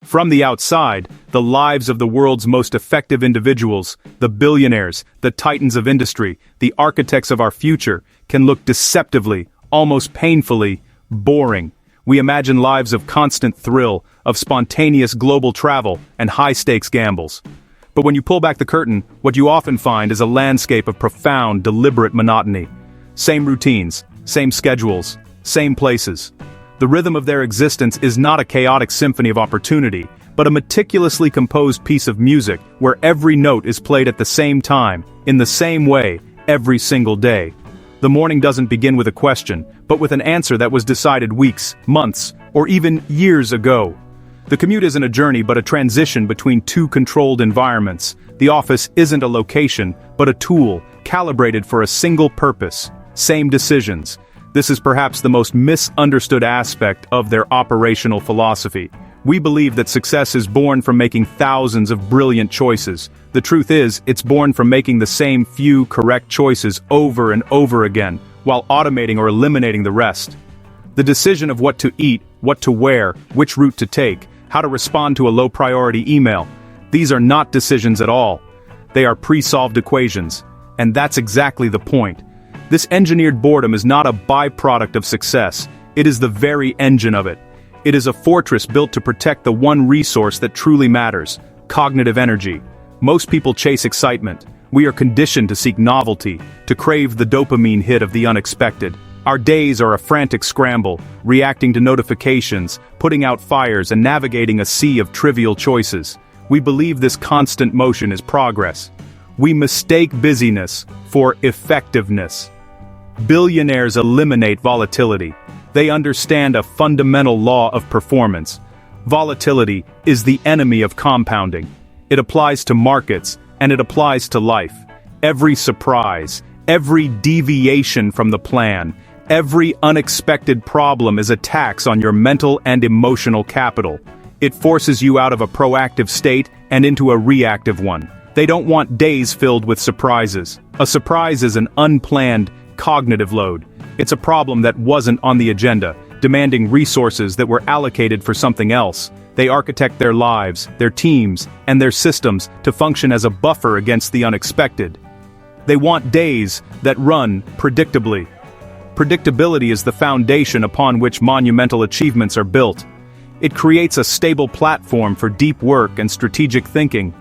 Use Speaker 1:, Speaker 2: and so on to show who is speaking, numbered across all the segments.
Speaker 1: From the outside, the lives of the world's most effective individuals, the billionaires, the titans of industry, the architects of our future, can look deceptively, almost painfully, boring. We imagine lives of constant thrill, of spontaneous global travel, and high-stakes gambles. But when you pull back the curtain, what you often find is a landscape of profound, deliberate monotony. Same routines, same schedules, same places. The rhythm of their existence is not a chaotic symphony of opportunity, but a meticulously composed piece of music where every note is played at the same time, in the same way, every single day. The morning doesn't begin with a question, but with an answer that was decided weeks, months, or even years ago. The commute isn't a journey but a transition between two controlled environments. The office isn't a location, but a tool, calibrated for a single purpose. Same decisions. This is perhaps the most misunderstood aspect of their operational philosophy. We believe that success is born from making thousands of brilliant choices. The truth is, it's born from making the same few correct choices over and over again, while automating or eliminating the rest. The decision of what to eat, what to wear, which route to take, how to respond to a low-priority email. These are not decisions at all. They are pre-solved equations. And that's exactly the point. This engineered boredom is not a byproduct of success. It is the very engine of it. It is a fortress built to protect the one resource that truly matters: cognitive energy. Most people chase excitement. We are conditioned to seek novelty, to crave the dopamine hit of the unexpected. Our days are a frantic scramble, reacting to notifications, putting out fires, and navigating a sea of trivial choices. We believe this constant motion is progress. We mistake busyness for effectiveness. Billionaires eliminate volatility. They understand a fundamental law of performance. Volatility is the enemy of compounding. It applies to markets, and it applies to life. Every surprise, every deviation from the plan, every unexpected problem is a tax on your mental and emotional capital. It forces you out of a proactive state and into a reactive one. They don't want days filled with surprises. A surprise is an unplanned, cognitive load. It's a problem that wasn't on the agenda, demanding resources that were allocated for something else. They architect their lives, their teams, and their systems to function as a buffer against the unexpected. They want days that run predictably. Predictability is the foundation upon which monumental achievements are built. It creates a stable platform for deep work and strategic thinking.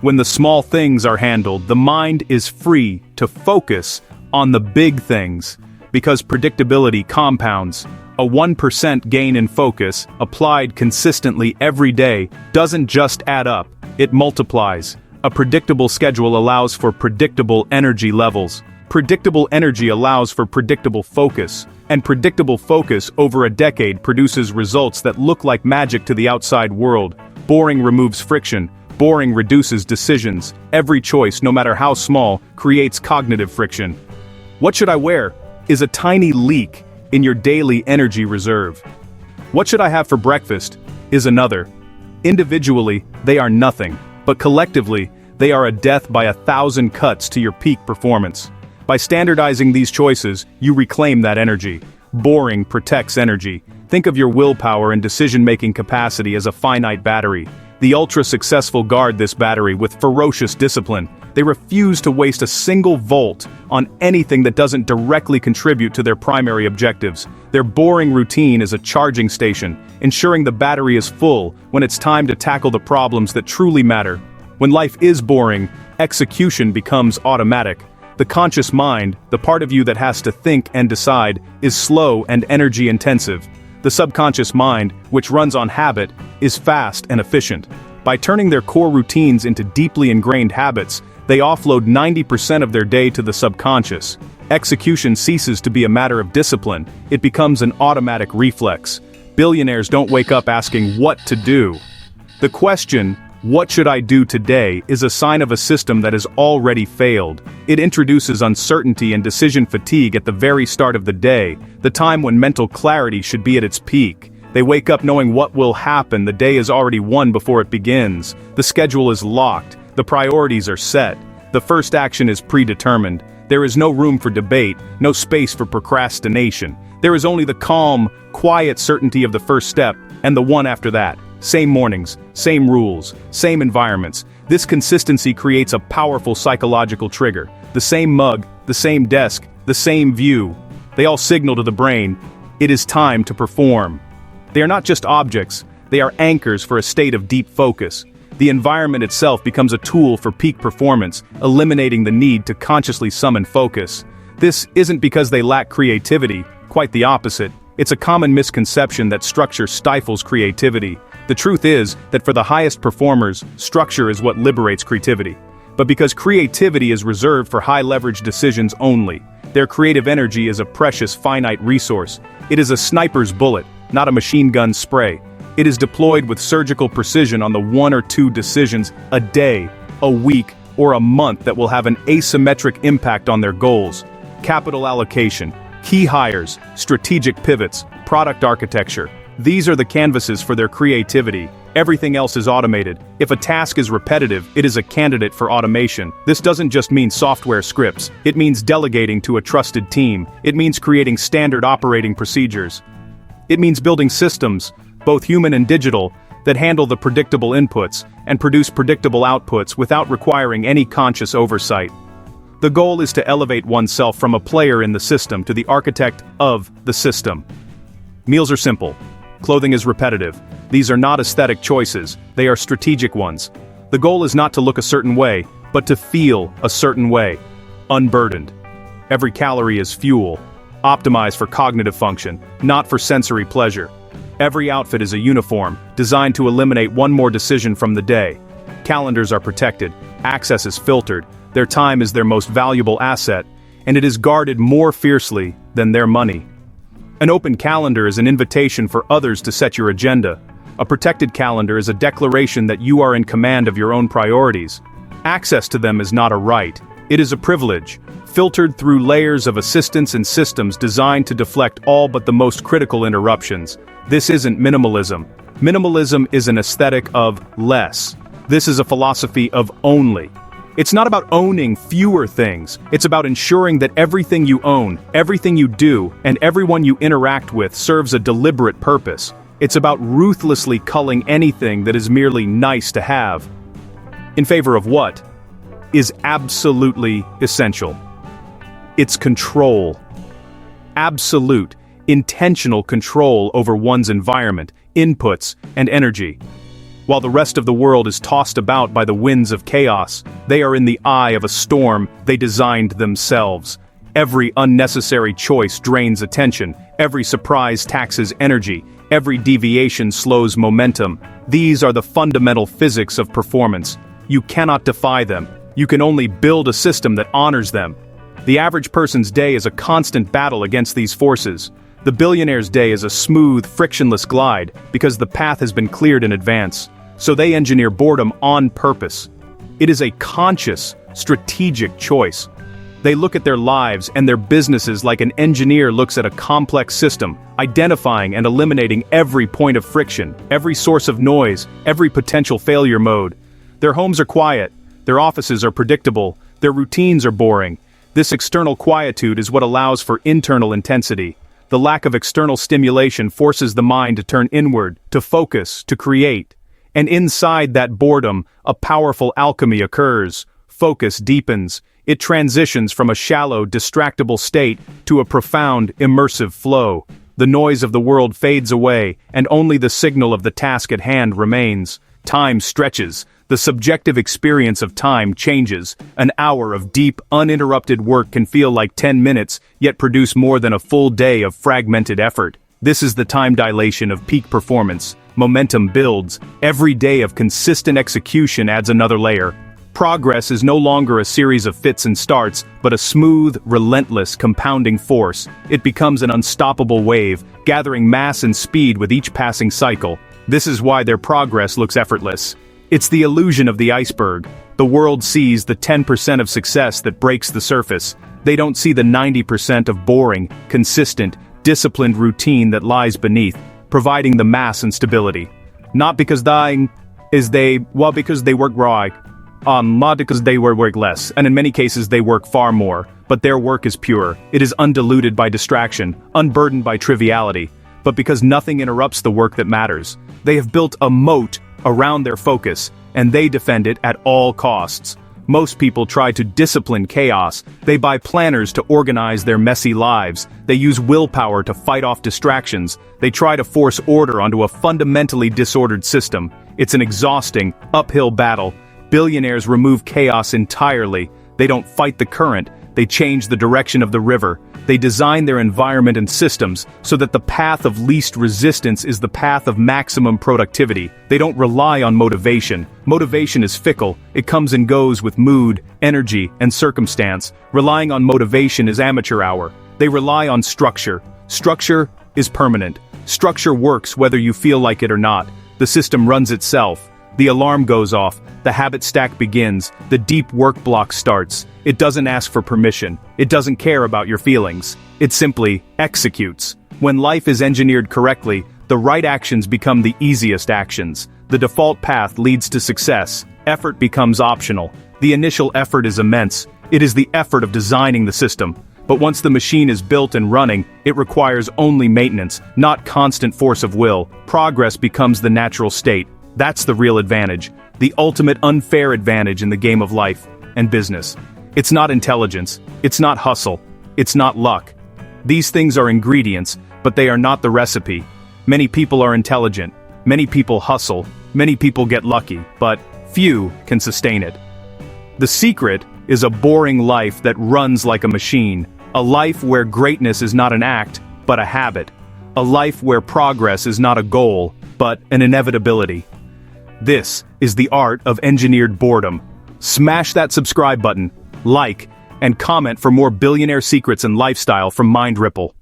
Speaker 1: When the small things are handled, the mind is free to focus on the big things, because predictability compounds. A 1% gain in focus, applied consistently every day, doesn't just add up, it multiplies. A predictable schedule allows for predictable energy levels. Predictable energy allows for predictable focus, and predictable focus over a decade produces results that look like magic to the outside world. Boring removes friction. Boring reduces decisions. Every choice, no matter how small, creates cognitive friction. What should I wear? Is a tiny leak in your daily energy reserve. What should I have for breakfast? Is another. Individually, they are nothing, but collectively, they are a death by 1,000 cuts to your peak performance. By standardizing these choices, you reclaim that energy. Boring protects energy. Think of your willpower and decision-making capacity as a finite battery. The ultra-successful guard this battery with ferocious discipline. They refuse to waste a single volt on anything that doesn't directly contribute to their primary objectives. Their boring routine is a charging station, ensuring the battery is full when it's time to tackle the problems that truly matter. When life is boring, execution becomes automatic. The conscious mind, the part of you that has to think and decide, is slow and energy-intensive. The subconscious mind, which runs on habit, is fast and efficient. By turning their core routines into deeply ingrained habits, they offload 90% of their day to the subconscious. Execution ceases to be a matter of discipline, it becomes an automatic reflex. Billionaires don't wake up asking what to do. The question, "What should I do today?" is a sign of a system that has already failed. It introduces uncertainty and decision fatigue at the very start of the day, the time when mental clarity should be at its peak. They wake up knowing what will happen. The day is already won before it begins. The schedule is locked. The priorities are set. The first action is predetermined. There is no room for debate, no space for procrastination. There is only the calm, quiet certainty of the first step, and the one after that. same mornings, same rules, same environments. This consistency creates a powerful psychological trigger. The same mug, the same desk, the same view. They all signal to the brain, it is time to perform. They are not just objects, they are anchors for a state of deep focus. The environment itself becomes a tool for peak performance, eliminating the need to consciously summon focus. This isn't because they lack creativity, quite the opposite. It's a common misconception that structure stifles creativity. The truth is that for the highest performers, structure is what liberates creativity. But because creativity is reserved for high-leverage decisions only, their creative energy is a precious finite resource. It is a sniper's bullet, not a machine gun spray. It is deployed with surgical precision on the 1 or 2 decisions a day, a week, or a month that will have an asymmetric impact on their goals. Capital allocation, key hires, strategic pivots, product architecture. These are the canvases for their creativity. Everything else is automated. If a task is repetitive, it is a candidate for automation. This doesn't just mean software scripts. It means delegating to a trusted team. It means creating standard operating procedures. It means building systems, both human and digital, that handle the predictable inputs and produce predictable outputs without requiring any conscious oversight. The goal is to elevate oneself from a player in the system to the architect of the system. Meals are simple. Clothing is repetitive. These are not aesthetic choices, they are strategic ones. The goal is not to look a certain way, but to feel a certain way. Unburdened. Every calorie is fuel, optimized for cognitive function, not for sensory pleasure. Every outfit is a uniform, designed to eliminate one more decision from the day. Calendars are protected, access is filtered, their time is their most valuable asset, and it is guarded more fiercely than their money. An open calendar is an invitation for others to set your agenda. A protected calendar is a declaration that you are in command of your own priorities. Access to them is not a right, it is a privilege, filtered through layers of assistance and systems designed to deflect all but the most critical interruptions. This isn't minimalism. Minimalism is an aesthetic of less. This is a philosophy of only. It's not about owning fewer things, it's about ensuring that everything you own, everything you do, and everyone you interact with serves a deliberate purpose. It's about ruthlessly culling anything that is merely nice to have, in favor of what is absolutely essential. It's control. Absolute, intentional control over one's environment, inputs, and energy. While the rest of the world is tossed about by the winds of chaos, they are in the eye of a storm they designed themselves. Every unnecessary choice drains attention, every surprise taxes energy, every deviation slows momentum. These are the fundamental physics of performance. You cannot defy them. You can only build a system that honors them. The average person's day is a constant battle against these forces. The billionaire's day is a smooth, frictionless glide because the path has been cleared in advance. So they engineer boredom on purpose. It is a conscious, strategic choice. They look at their lives and their businesses like an engineer looks at a complex system, identifying and eliminating every point of friction, every source of noise, every potential failure mode. Their homes are quiet, their offices are predictable, their routines are boring. This external quietude is what allows for internal intensity. The lack of external stimulation forces the mind to turn inward, to focus, to create. And inside that boredom, a powerful alchemy occurs. Focus deepens. It transitions from a shallow, distractible state to a profound, immersive flow. The noise of the world fades away, and only the signal of the task at hand remains. Time stretches. The subjective experience of time changes. An hour of deep, uninterrupted work can feel like 10 minutes, yet produce more than a full day of fragmented effort. This is the time dilation of peak performance. Momentum builds. Every day of consistent execution adds another layer. Progress is no longer a series of fits and starts, but a smooth, relentless, compounding force. It becomes an unstoppable wave, gathering mass and speed with each passing cycle. This is why their progress looks effortless. It's the illusion of the iceberg. The world sees the 10% of success that breaks the surface. They don't see the 90% of boring, consistent, disciplined routine that lies beneath, providing the mass and stability. Not because because they work right, not because they work less, and in many cases they work far more, but their work is pure. It is undiluted by distraction, unburdened by triviality, but because nothing interrupts the work that matters. They have built a moat around their focus, and they defend it at all costs. Most people try to discipline chaos. They buy planners to organize their messy lives. They use willpower to fight off distractions. They try to force order onto a fundamentally disordered system. It's an exhausting, uphill battle. Billionaires remove chaos entirely. They don't fight the current. They change the direction of the river. They design their environment and systems so that the path of least resistance is the path of maximum productivity. They don't rely on motivation. Motivation is fickle. It comes and goes with mood, energy, and circumstance. Relying on motivation is amateur hour. They rely on structure. Structure is permanent. Structure works whether you feel like it or not. The system runs itself. The alarm goes off. The habit stack begins. The deep work block starts. It doesn't ask for permission. It doesn't care about your feelings. It simply executes. When life is engineered correctly, the right actions become the easiest actions. The default path leads to success. Effort becomes optional. The initial effort is immense. It is the effort of designing the system. But once the machine is built and running, it requires only maintenance, not constant force of will. Progress becomes the natural state. That's the real advantage. The ultimate unfair advantage in the game of life and business. It's not intelligence. It's not hustle. It's not luck. These things are ingredients, but they are not the recipe. Many people are intelligent. Many people hustle. Many people get lucky, but few can sustain it. The secret is a boring life that runs like a machine. A life where greatness is not an act, but a habit. A life where progress is not a goal, but an inevitability. This is the art of engineered boredom. Smash that subscribe button, like, and comment for more billionaire secrets and lifestyle from MindRipple.